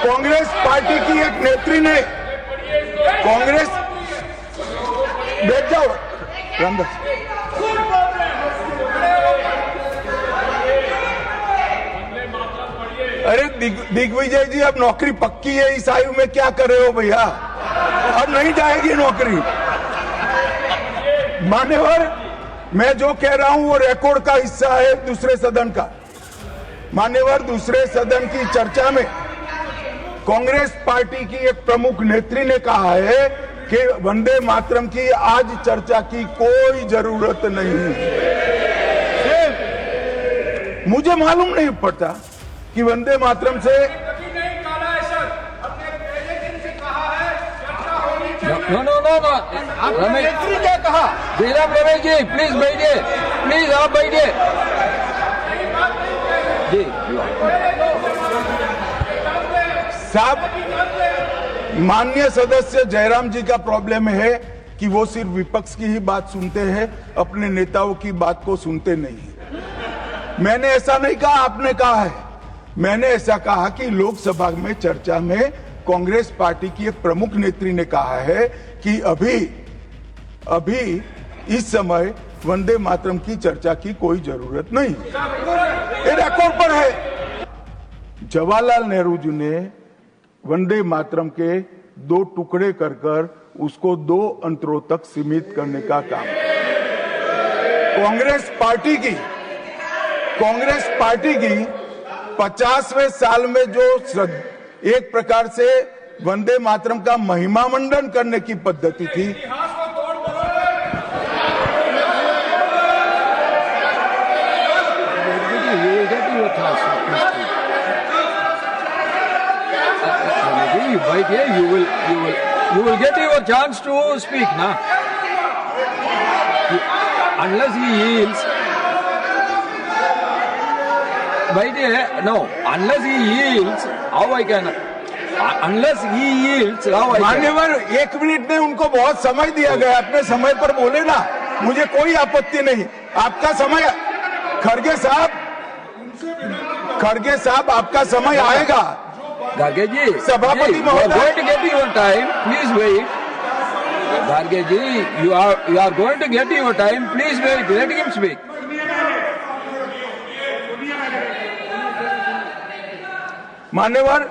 Congress party की एक नेत्री ने कांग्रेस बैठ जाओ रामदास अरे दिग्विजय जी अब नौकरी पक्की है इस आयु में क्या कर रहे हो भैया अब नहीं जाएगी नौकरी। मान्यवर मैं जो कह रहा हूं वो रिकॉर्ड का हिस्सा है दूसरे सदन का। मान्यवर दूसरे सदन की चर्चा में कांग्रेस पार्टी की एक प्रमुख नेत्री ने कहा है कि वंदे मातरम की आज चर्चा की कोई जरूरत नहीं। मुझे मालूम नहीं पड़ता कि वंदे मातरम से रमेश क्या कहा? जयराम रमेश जी प्लीज बैठिए, प्लीज आप बैठिए जी। साहब माननीय सदस्य जयराम जी का प्रॉब्लम है कि वो सिर्फ विपक्ष की ही बात सुनते हैं, अपने नेताओं की बात को सुनते नहीं। मैंने ऐसा नहीं कहा, आपने कहा है। मैंने ऐसा कहा कि लोकसभा में चर्चा में कांग्रेस पार्टी की एक प्रमुख नेत्री ने कहा है कि अभी इस समय वंदे मातरम की चर्चा की कोई जरूरत नहीं। ये रिकॉर्ड पर है। जवाहरलाल नेहरू जी ने वंदे मातरम के 2 टुकड़े कर उसको 2 अंतरों तक सीमित करने का काम कांग्रेस पार्टी की 50वें साल में जो एक प्रकार से वंदे मातरम का महिमा मंडन करने की पद्धति थी, you will get your chance to speak now. Unless he yields, unless he yields, how I can? Unless he yields, how I can? मान्यवर 1 मिनट में उनको बहुत समय दिया गया, अपने समय पर बोले ना, मुझे कोई आपत्ति नहीं। आपका समय खड़गे साहब आपका समय आएगा। गार्गे जी, सभापति महोदय, going to get your time. Please wait. गार्गे ji, you are going to get your time. Please wait. Let him speak. मान्यवर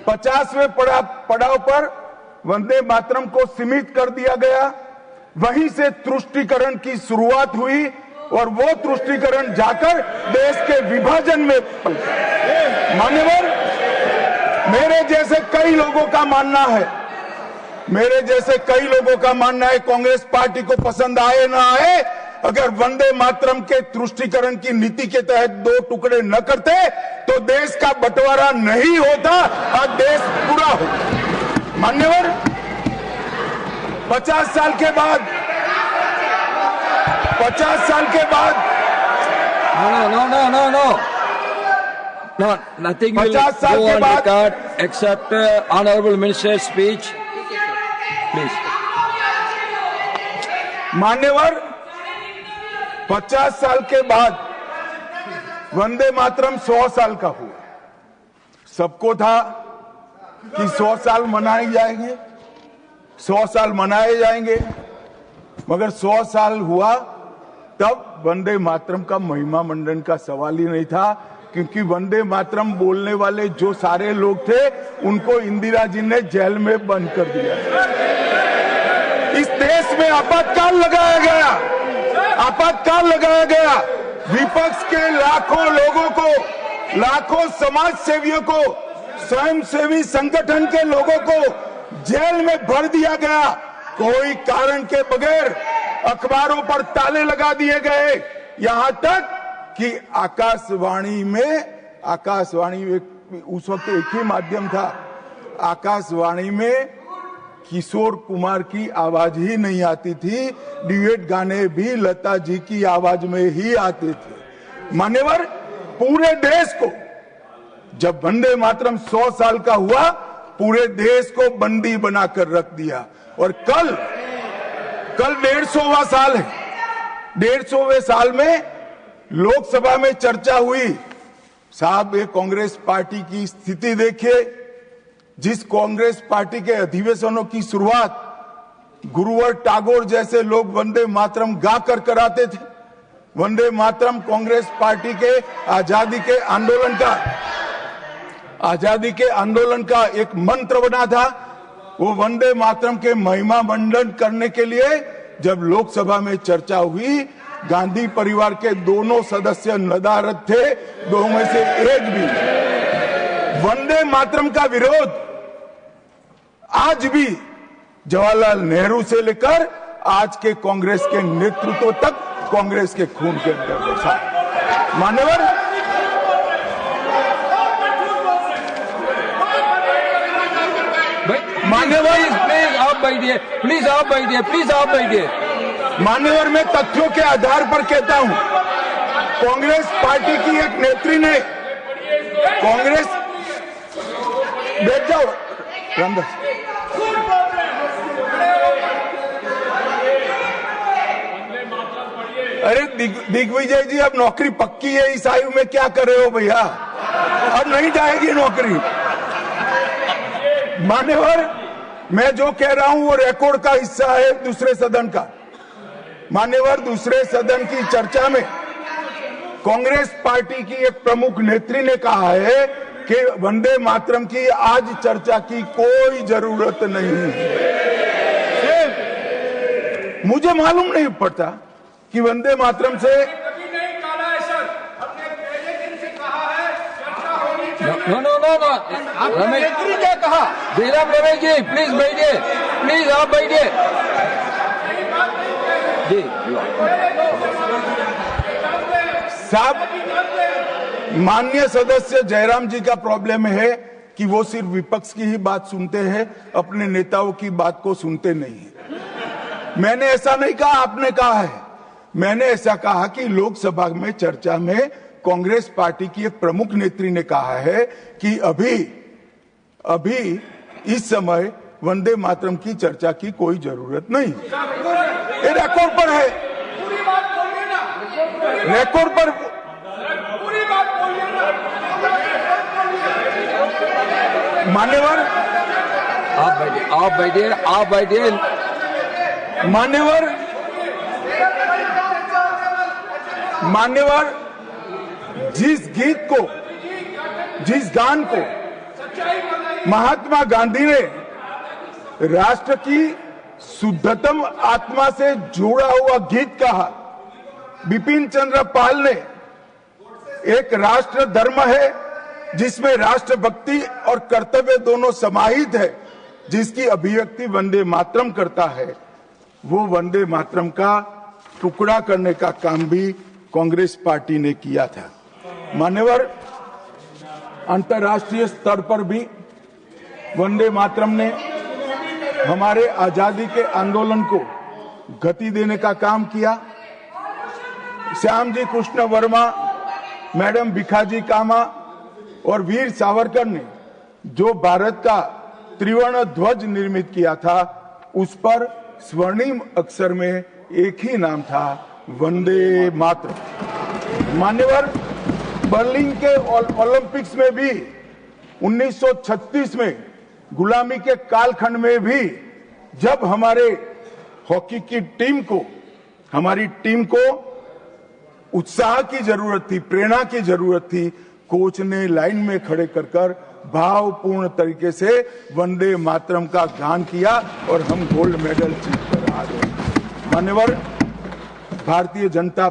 50वें पड़ाव पर वंदे मातरम को सीमित कर दिया गया। वहीं से तुष्टीकरण की शुरुआत हुई और वो तुष्टीकरण जाकर देश के विभाजन में मान्यवर मेरे जैसे कई लोगों का मानना है कांग्रेस पार्टी को पसंद आए ना आए, अगर वंदे मातरम के तुष्टीकरण की नीति के तहत 2 टुकड़े न करते तो देश का बंटवारा नहीं होता और देश पूरा होता। मान्यवर 50 साल के बाद No, nothing will go on record except Honorable Minister's speech. Please. मान्यवर 50 साल के बाद वंदे मातरम 100 साल का हुआ। सबको था कि 100 साल मनाए जाएंगे, मगर 100 साल हुआ तब वंदे मातरम का महिमा मंडन का सवाल ही नहीं था, क्योंकि वंदे मातरम बोलने वाले जो सारे लोग थे उनको इंदिरा जी ने जेल में बंद कर दिया। इस देश में आपातकाल लगाया गया। विपक्ष के लाखों लोगों को, लाखों समाज सेवियों को, स्वयंसेवी संगठन के लोगों को जेल में भर दिया गया। कोई कारण के बगैर अखबारों पर ताले लगा दिए गए। यहां तक कि आकाशवाणी उस वक्त एक ही माध्यम था, आकाशवाणी में किशोर कुमार की आवाज ही नहीं आती थी, ड्यूएट गाने भी लता जी की आवाज में ही आते थे। मान्यवर पूरे देश को जब वंदे मातरम 100 साल का हुआ, पूरे देश को बंदी बनाकर रख दिया। और कल 150वां साल है। 150वें साल में लोकसभा में चर्चा हुई। साहब ये कांग्रेस पार्टी की स्थिति देखिए, जिस कांग्रेस पार्टी के अधिवेशनों की शुरुआत गुरुवर टैगोर जैसे लोग वंदे मातरम गा कर कराते थे, वंदे मातरम कांग्रेस पार्टी के आजादी के आंदोलन का एक मंत्र बना था। वो वंदे मातरम के महिमा मंडन करने के लिए जब लोकसभा में चर्चा हुई, गांधी परिवार के दोनों सदस्य नदारद थे, दो में से एक भी। वंदे मातरम का विरोध आज भी जवाहरलाल नेहरू से लेकर आज के कांग्रेस के नेतृत्व तक कांग्रेस के खून के अंदर बसा। मान्यवर, प्लीज आप बैठिए। मान्यवर, मैं तथ्यों के आधार पर कहता हूं, कांग्रेस पार्टी की एक नेत्री ने कांग्रेस बैठ जाओ रामदास, अरे दिग्विजय जी, अब नौकरी पक्की है इस आयु में, क्या कर रहे हो भैया? अब नहीं जाएगी नौकरी। मान्यवर, मैं जो कह रहा हूं वो रिकॉर्ड का हिस्सा है दूसरे सदन का। मान्यवर, दूसरे सदन की चर्चा में कांग्रेस पार्टी की एक प्रमुख नेत्री ने कहा है कि वंदे मातरम की आज चर्चा की कोई जरूरत नहीं है। मुझे मालूम नहीं पड़ता कि वंदे मातरम से नो रमेश जी क्या कहा? जयराम रमेश जी प्लीज बैठिए, प्लीज आप बैठिए जी। साहब, माननीय सदस्य जयराम जी का प्रॉब्लम है कि वो सिर्फ विपक्ष की ही बात सुनते हैं, अपने नेताओं की बात को सुनते नहीं है। मैंने ऐसा नहीं कहा, आपने कहा है। मैंने ऐसा कहा कि लोकसभा में चर्चा में कांग्रेस पार्टी की एक प्रमुख नेत्री ने कहा है कि अभी इस समय वंदे मातरम की चर्चा की कोई जरूरत नहीं। ये रिकॉर्ड पर है, रिकॉर्ड पर। मान्यवर, आप बैठिए। मान्यवर, जिस गान को महात्मा गांधी ने राष्ट्र की शुद्धतम आत्मा से जुड़ा हुआ गीत कहा, बिपिन चंद्र पाल ने एक राष्ट्र धर्म है जिसमें राष्ट्रभक्ति और कर्तव्य दोनों समाहित है, जिसकी अभिव्यक्ति वंदे मातरम करता है, वो वंदे मातरम का टुकड़ा करने का काम भी कांग्रेस पार्टी ने किया था। मान्यवर, अंतर्राष्ट्रीय स्तर पर भी वंदे मातरम ने हमारे आजादी के आंदोलन को गति देने का काम किया। श्यामजी कृष्ण वर्मा, मैडम भिखाजी कामा और वीर सावरकर ने जो भारत का त्रिवर्ण ध्वज निर्मित किया था, उस पर स्वर्णिम अक्षर में एक ही नाम था, वंदे मातरम। मान्यवर, बर्लिन के ओलंपिक्स में भी 1936 में गुलामी के कालखंड में भी जब हमारे हॉकी की हमारी टीम को उत्साह की जरूरत थी, प्रेरणा की जरूरत थी, कोच ने लाइन में खड़े कर भावपूर्ण तरीके से वंदे मातरम का गान किया और हम गोल्ड मेडल जीत कर आ गए। मान्यवर, भारतीय जनता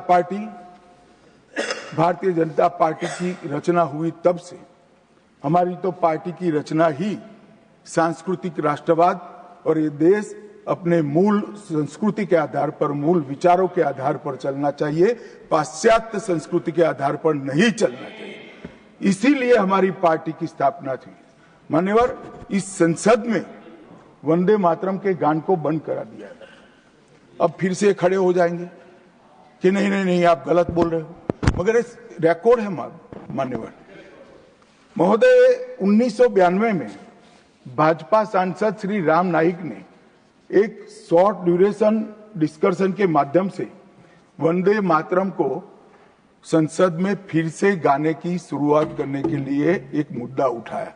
पार्टी की रचना हुई तब से हमारी तो पार्टी की रचना ही सांस्कृतिक राष्ट्रवाद और ये देश अपने मूल संस्कृति के आधार पर, मूल विचारों के आधार पर चलना चाहिए, पाश्चात्य संस्कृति के आधार पर नहीं चलना चाहिए। इसीलिए हमारी पार्टी की स्थापना थी। मान्यवर, इस संसद में वंदे मातरम के गान को बंद करा दिया है। अब फिर से खड़े हो जाएंगे कि नहीं आप गलत बोल रहे हो, मगर इस रिकॉर्ड है मान्यवर महोदय। 1992 में भाजपा सांसद श्री राम नाईक ने एक शॉर्ट ड्यूरेशन डिस्कशन के माध्यम से वंदे मातरम को संसद में फिर से गाने की शुरुआत करने के लिए एक मुद्दा उठाया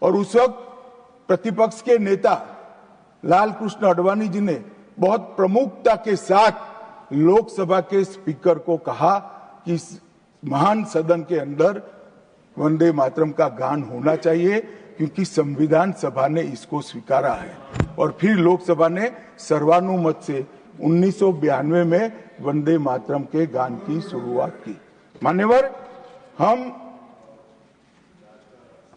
और उस वक्त प्रतिपक्ष के नेता लाल कृष्ण आडवाणी जी ने बहुत प्रमुखता के साथ लोकसभा के स्पीकर को कहा कि इस महान सदन के अंदर वंदे मातरम का गान होना चाहिए, क्योंकि संविधान सभा ने इसको स्वीकारा है। और फिर लोकसभा ने सर्वानुमत से 1992 में वंदे मातरम के गान की शुरुआत की। मान्यवर, हम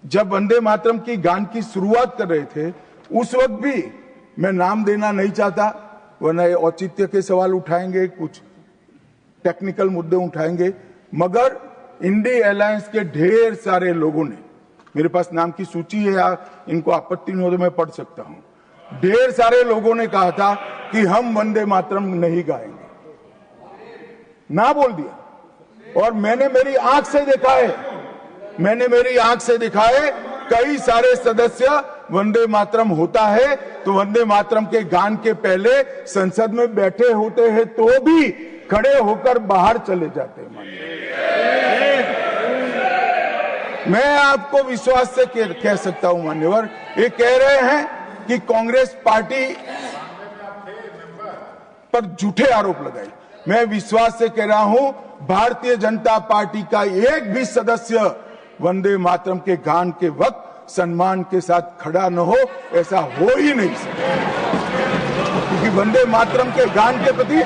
जब वंदे मातरम की गान की शुरुआत कर रहे थे, उस वक्त भी मैं नाम देना नहीं चाहता, वरना औचित्य के सवाल उठाएंगे, कुछ टेक्निकल मुद्दे उठाएंगे, मगर इंडी अलायंस के ढेर सारे लोगों ने, मेरे पास नाम की सूची है, इनको आपत्ति नहीं हो तो मैं पढ़ सकता हूं, ढेर सारे लोगों ने कहा था कि हम वंदे मातरम नहीं गाएंगे, ना बोल दिया। और मैंने मेरी आंख से देखा है, कई सारे सदस्य वंदे मातरम होता है तो वंदे मातरम के गान के पहले संसद में बैठे होते हैं तो भी खड़े होकर बाहर चले जाते हैं। मैं आपको विश्वास से कह सकता हूं मान्यवर, ये कह रहे हैं कि कांग्रेस पार्टी पर झूठे आरोप लगाए। मैं विश्वास से कह रहा हूं, भारतीय जनता पार्टी का एक भी सदस्य वंदे मातरम के गान के वक्त सम्मान के साथ खड़ा न हो, ऐसा हो ही नहीं सकता, क्योंकि वंदे मातरम के गान के प्रति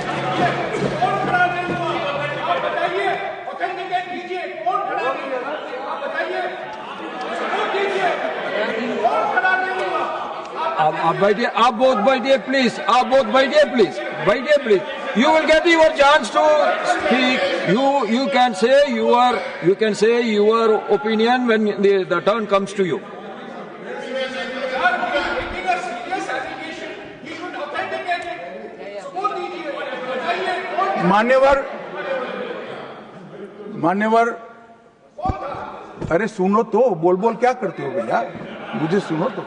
आप बैठिए, आप बोथ बैठिए प्लीज, आप बोथ बैठिए प्लीज, बैठिए please. You will get your chance to speak. You can say your opinion when the turn comes to you. मान्यवर, अरे सुनो तो, बोल क्या करते हो भैया, मुझे सुनो तो।